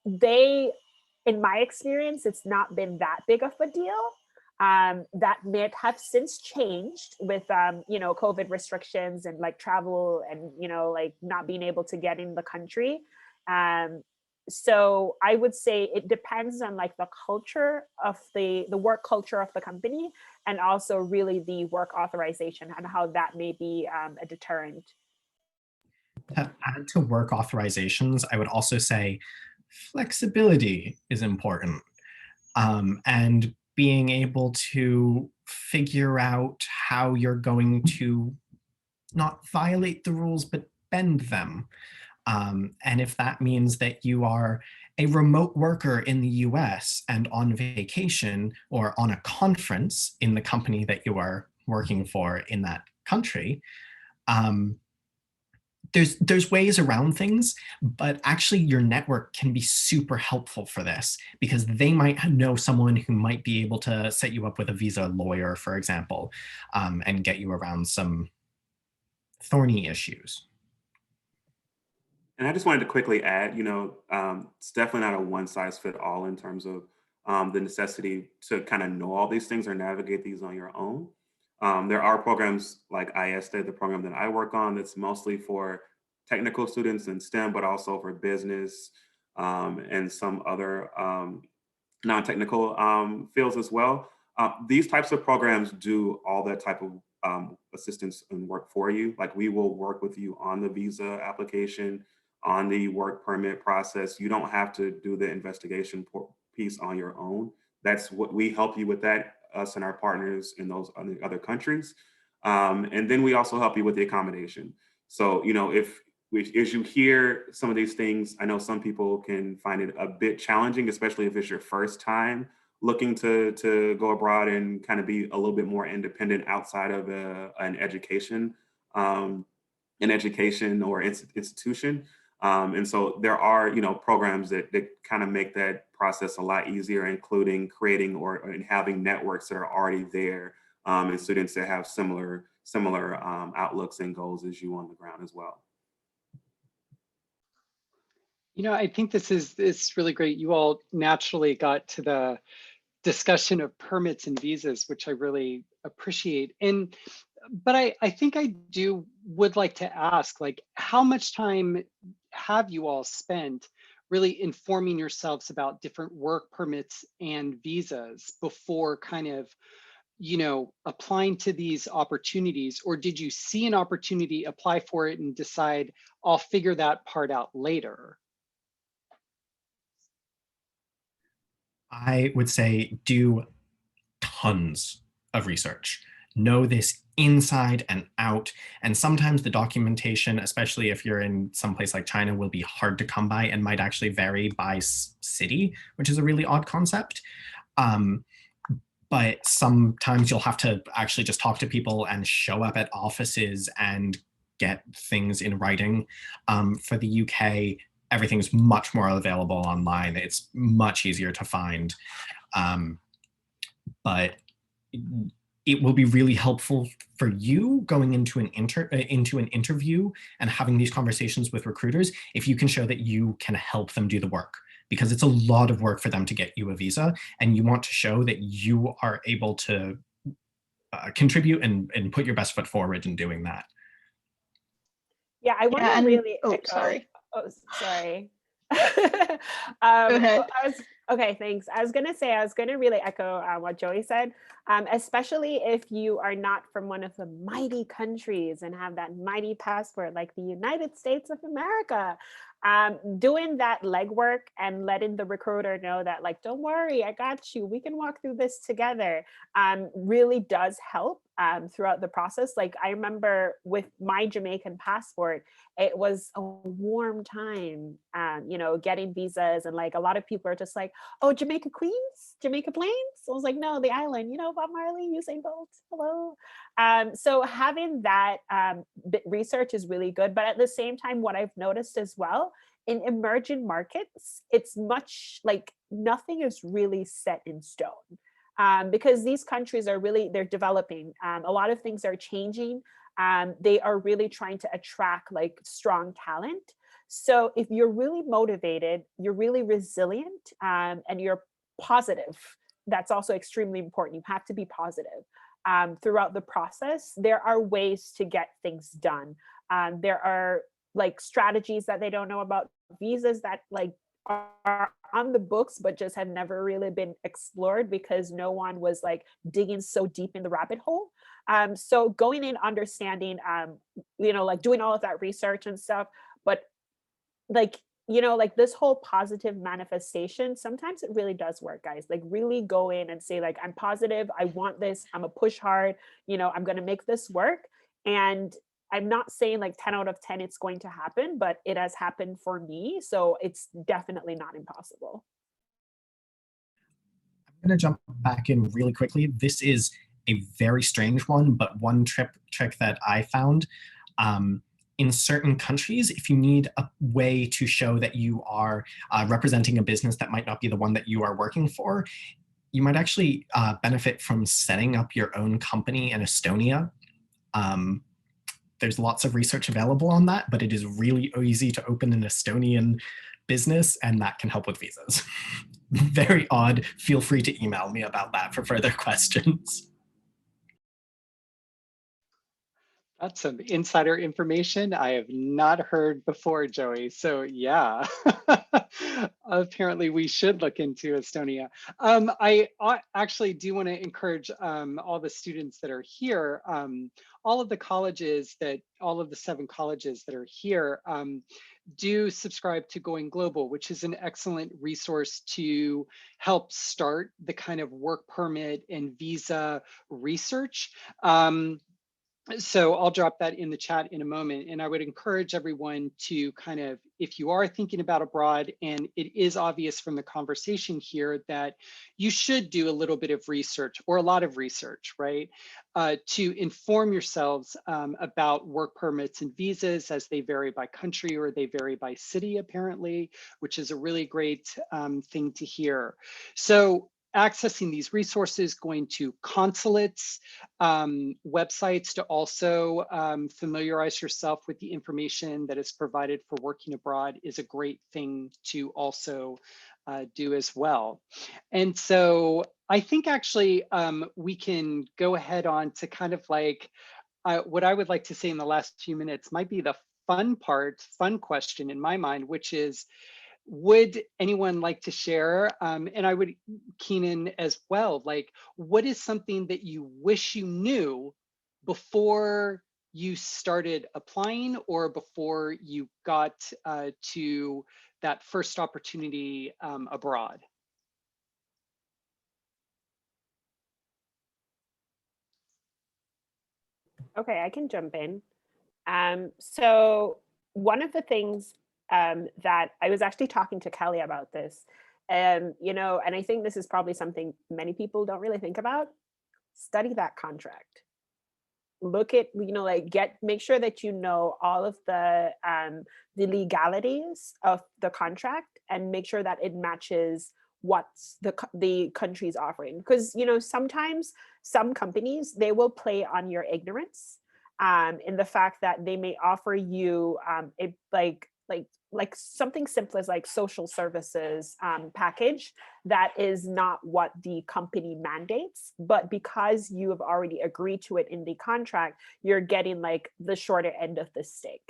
in my experience, it's not been that big of a deal. That may have since changed with, COVID restrictions and like travel and, like not being able to get in the country. So I would say it depends on like the culture of the work culture of the company, and also really the work authorization and how that may be a deterrent. To add to work authorizations, I would also say flexibility is important. And being able to figure out how you're going to not violate the rules, but bend them. And if that means that you are a remote worker in the US and on vacation or on a conference in the company that you are working for in that country, there's ways around things, but actually your network can be super helpful for this because they might know someone who might be able to set you up with a visa lawyer, for example, and get you around some thorny issues. And I just wanted to quickly add, it's definitely not a one size fit all in terms of the necessity to kind of know all these things or navigate these on your own. There are programs like ISTA, the program that I work on, that's mostly for technical students in STEM, but also for business and some other non-technical fields as well. These types of programs do all that type of assistance and work for you. Like we will work with you on the visa application, on the work permit process. You don't have to do the investigation piece on your own. That's what we help you with that, us and our partners in those other countries. And then we also help you with the accommodation. So, if as you hear some of these things, I know some people can find it a bit challenging, especially if it's your first time looking to go abroad and kind of be a little bit more independent outside of an education or institution. And so there are, programs that kind of make that process a lot easier, including creating and having networks that are already there, and students that have similar outlooks and goals as you on the ground as well. I think this is really great. You all naturally got to the discussion of permits and visas, which I really appreciate. But I think I would like to ask, like, how much time have you all spent really informing yourselves about different work permits and visas before kind of, applying to these opportunities? Or did you see an opportunity, apply for it, and decide, I'll figure that part out later? I would say do tons of research. Know this inside and out. And sometimes the documentation, especially if you're in some place like China, will be hard to come by and might actually vary by city, which is a really odd concept. But sometimes you'll have to actually just talk to people and show up at offices and get things in writing. For the UK, everything's much more available online. It's much easier to find. But it will be really helpful for you going into an interview and having these conversations with recruiters if you can show that you can help them do the work, because it's a lot of work for them to get you a visa, and you want to show that you are able to contribute and put your best foot forward in doing that. Yeah, I want to really Oh, echo. sorry. Oh, sorry. Go ahead. Okay, thanks. I was going to really echo what Joey said, especially if you are not from one of the mighty countries and have that mighty passport like the United States of America. Doing that legwork and letting the recruiter know that, like, don't worry, I got you, we can walk through this together, really does help throughout the process. Like, I remember with my Jamaican passport, it was a warm time, getting visas, and like a lot of people are just like, oh, Jamaica Queens, Jamaica Plains. I was like, no, the island, Bob Marley, Usain Bolt, hello. So having that research is really good. But at the same time, what I've noticed as well, in emerging markets, it's much like nothing is really set in stone, because these countries are they're developing. A lot of things are changing. They are really trying to attract like strong talent. So if you're really motivated, you're really resilient, and you're positive, that's also extremely important. You have to be positive throughout the process. There are ways to get things done. There are like strategies that they don't know about, visas that like are on the books but just have never really been explored because no one was like digging so deep in the rabbit hole. So going in, understanding, like doing all of that research and stuff, but like, like this whole positive manifestation, sometimes it really does work, guys. Like really go in and say like, I'm positive, I want this, I'm gonna push hard, I'm gonna make this work. And I'm not saying like 10 out of 10 it's going to happen, but it has happened for me. So it's definitely not impossible. I'm going to jump back in really quickly. This is a very strange one, but one trick that I found in certain countries, if you need a way to show that you are representing a business that might not be the one that you are working for, you might actually benefit from setting up your own company in Estonia. There's lots of research available on that, but it is really easy to open an Estonian business, and that can help with visas. Very odd. Feel free to email me about that for further questions. That's some insider information I have not heard before, Joey. So yeah, apparently we should look into Estonia. I actually do want to encourage all the students that are here, all of the 7 colleges that are here, do subscribe to Going Global, which is an excellent resource to help start the kind of work permit and visa research. So I'll drop that in the chat in a moment. And I would encourage everyone to kind of, if you are thinking about abroad, and it is obvious from the conversation here that you should do a little bit of research or a lot of research, right? To inform yourselves about work permits and visas, as they vary by country or they vary by city, apparently, which is a really great thing to hear. So accessing these resources, going to consulates, websites to also familiarize yourself with the information that is provided for working abroad is a great thing to also do as well. And so I think actually we can go ahead on to kind of like what I would like to say in the last few minutes might be the fun question in my mind, which is, would anyone like to share, and I would, Keenan as well, like, what is something that you wish you knew before you started applying or before you got to that first opportunity abroad? Okay, I can jump in. So one of the things that I was actually talking to Kelly about this, you know, and I think this is probably something many people don't really think about. Study that contract. Look at, you know, like make sure that you know all of the legalities of the contract and make sure that it matches what's the country's offering. Because, you know, sometimes some companies, they will play on your ignorance in the fact that they may offer you like something simple as like social services package that is not what the company mandates, but because you have already agreed to it in the contract, you're getting like the shorter end of the stick.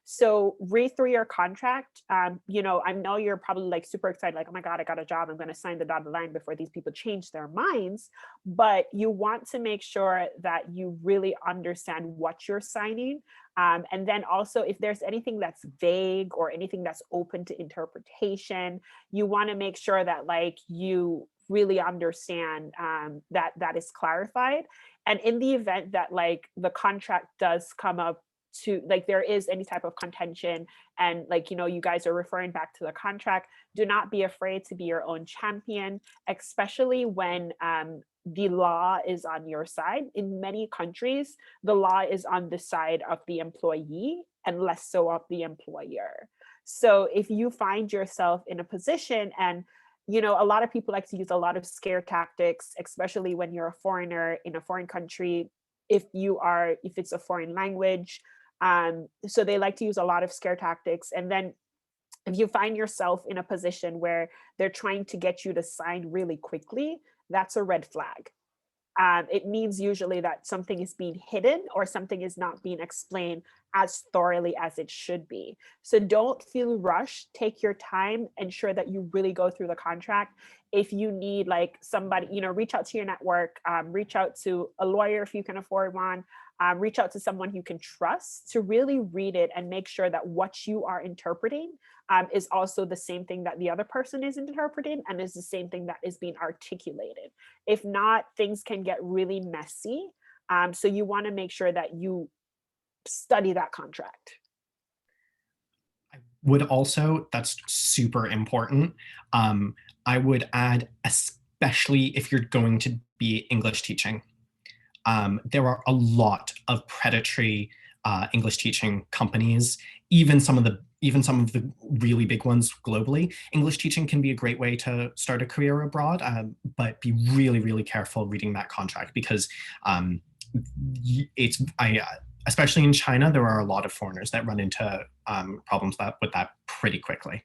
So read through your contract. You know, I know you're probably like super excited, like, oh my God, I got a job. I'm going to sign the dotted line before these people change their minds. But you want to make sure that you really understand what you're signing. And then also, if there's anything that's vague or anything that's open to interpretation, you want to make sure that like you really understand that is clarified. And in the event that like the contract does come up to like there is any type of contention and like, you know, you guys are referring back to the contract, do not be afraid to be your own champion, especially when the law is on your side. In many countries, the law is on the side of the employee and less so of the employer. So if you find yourself in a position, and you know, a lot of people like to use a lot of scare tactics, especially when you're a foreigner in a foreign country, if it's a foreign language. So they like to use a lot of scare tactics. And then if you find yourself in a position where they're trying to get you to sign really quickly, that's a red flag. It means usually that something is being hidden or something is not being explained as thoroughly as it should be. So don't feel rushed, take your time, ensure that you really go through the contract. If you need like somebody, you know, reach out to your network, reach out to a lawyer if you can afford one, reach out to someone you can trust to really read it and make sure that what you are interpreting is also the same thing that the other person is interpreting and is the same thing that is being articulated. If not, things can get really messy. So you want to make sure that you study that contract. I would also, that's super important. I would add, especially if you're going to be English teaching. There are a lot of predatory English teaching companies, even some of the really big ones globally. English teaching can be a great way to start a career abroad, but be really, really careful reading that contract, because especially in China, there are a lot of foreigners that run into problems with that pretty quickly.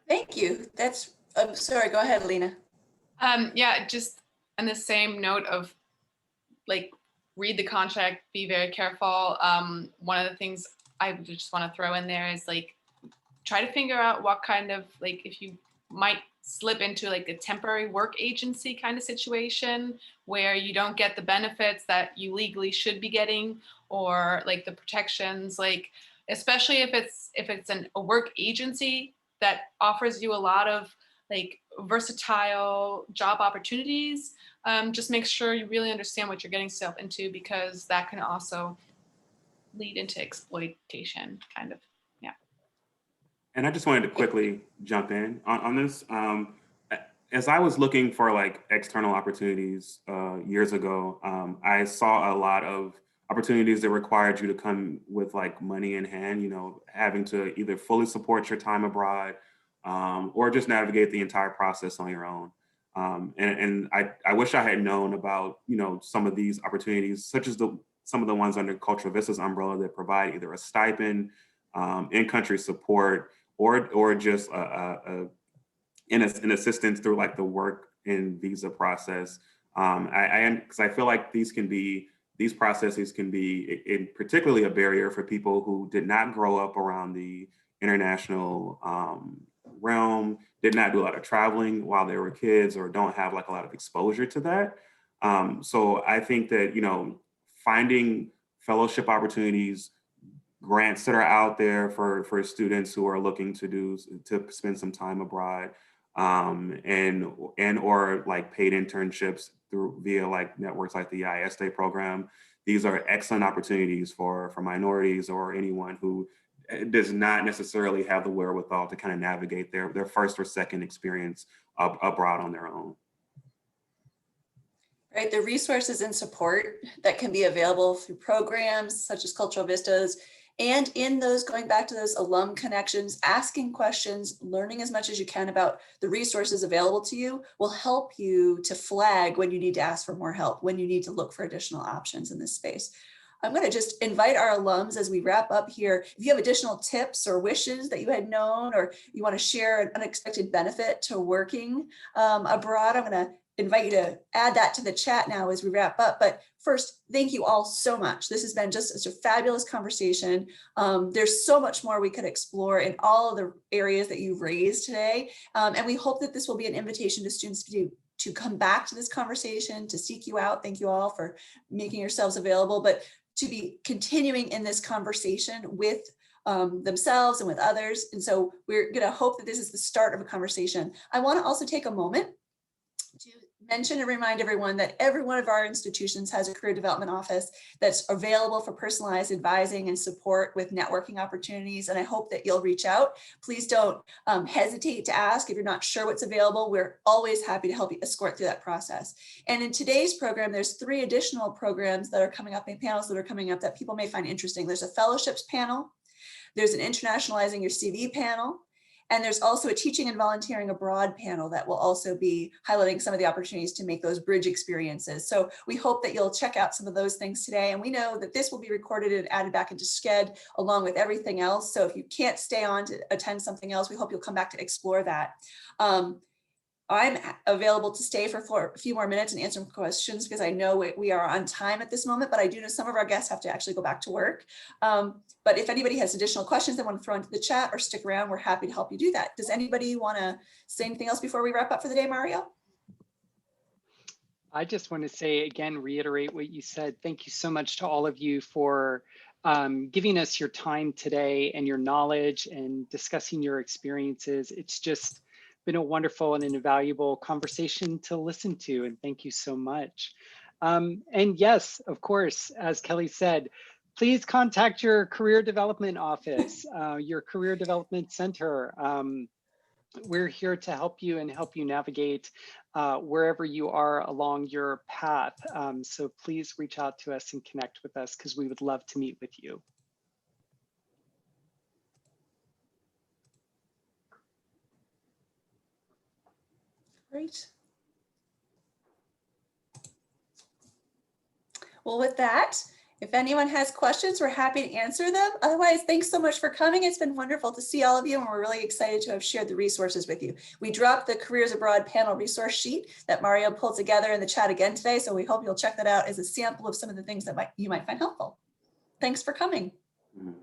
Thank you. That's, I'm sorry, go ahead, Lena. Yeah, just on the same note of like, read the contract, be very careful. One of the things I just want to throw in there is like, try to figure out what kind of, like, if you might slip into like a temporary work agency kind of situation where you don't get the benefits that you legally should be getting, or like the protections, like, especially if it's a work agency that offers you a lot of like versatile job opportunities. Just make sure you really understand what you're getting yourself into, because that can also lead into exploitation, kind of. Yeah. And I just wanted to quickly jump in on this. As I was looking for like external opportunities years ago, I saw a lot of opportunities that required you to come with like money in hand, you know, having to either fully support your time abroad or just navigate the entire process on your own. And I wish I had known about, you know, some of these opportunities, such as some of the ones under Cultural Vistas umbrella that provide either a stipend, in-country support, or just an assistance through like the work and visa process. Because I feel like these processes can be particularly a barrier for people who did not grow up around the international realm, did not do a lot of traveling while they were kids, or don't have like a lot of exposure to that. So I think that, you know, finding fellowship opportunities, grants that are out there for students who are looking to spend some time abroad, and or like paid internships via like networks like the ISD program. These are excellent opportunities for minorities or anyone who does not necessarily have the wherewithal to kind of navigate their first or second experience abroad on their own. Right, the resources and support that can be available through programs such as Cultural Vistas, and in those, going back to those alum connections, asking questions, learning as much as you can about the resources available to you will help you to flag when you need to ask for more help, when you need to look for additional options in this space. I'm going to just invite our alums as we wrap up here. If you have additional tips or wishes that you had known, or you want to share an unexpected benefit to working abroad, I'm going to invite you to add that to the chat now as we wrap up. But first, thank you all so much. This has been just such a fabulous conversation. There's so much more we could explore in all of the areas that you've raised today. And we hope that this will be an invitation to students to come back to this conversation, to seek you out. Thank you all for making yourselves available, but to be continuing in this conversation with themselves and with others. And so we're going to hope that this is the start of a conversation. I want to also take a moment to mention and remind everyone that every one of our institutions has a career development office that's available for personalized advising and support with networking opportunities. And I hope that you'll reach out. Please don't hesitate to ask if you're not sure what's available. We're always happy to help you escort through that process. And in today's program, there's 3 additional programs that are coming up, and panels that are coming up that people may find interesting. There's a fellowships panel, there's an internationalizing your CV panel, and there's also a teaching and volunteering abroad panel that will also be highlighting some of the opportunities to make those bridge experiences. So we hope that you'll check out some of those things today. And we know that this will be recorded and added back into Sched along with everything else. So if you can't stay on to attend something else, we hope you'll come back to explore that. I'm available to stay for a few more minutes and answer some questions, because I know we are on time at this moment, but I do know some of our guests have to actually go back to work. But if anybody has additional questions they want to throw into the chat or stick around, we're happy to help you do that. Does anybody want to say anything else before we wrap up for the day, Mario? I just want to say again, reiterate what you said. Thank you so much to all of you for giving us your time today and your knowledge and discussing your experiences. It's just been a wonderful and an invaluable conversation to listen to, and thank you so much. And yes, of course, as Kelly said, please contact your career development office, your career development center. we're here to help you and help you navigate wherever you are along your path. So please reach out to us and connect with us because we would love to meet with you. Great. Well, with that, if anyone has questions, we're happy to answer them. Otherwise, thanks so much for coming. It's been wonderful to see all of you, and we're really excited to have shared the resources with you. We dropped the Careers Abroad panel resource sheet that Mario pulled together in the chat again today, so we hope you'll check that out as a sample of some of the things that you might find helpful. Thanks for coming. Mhm.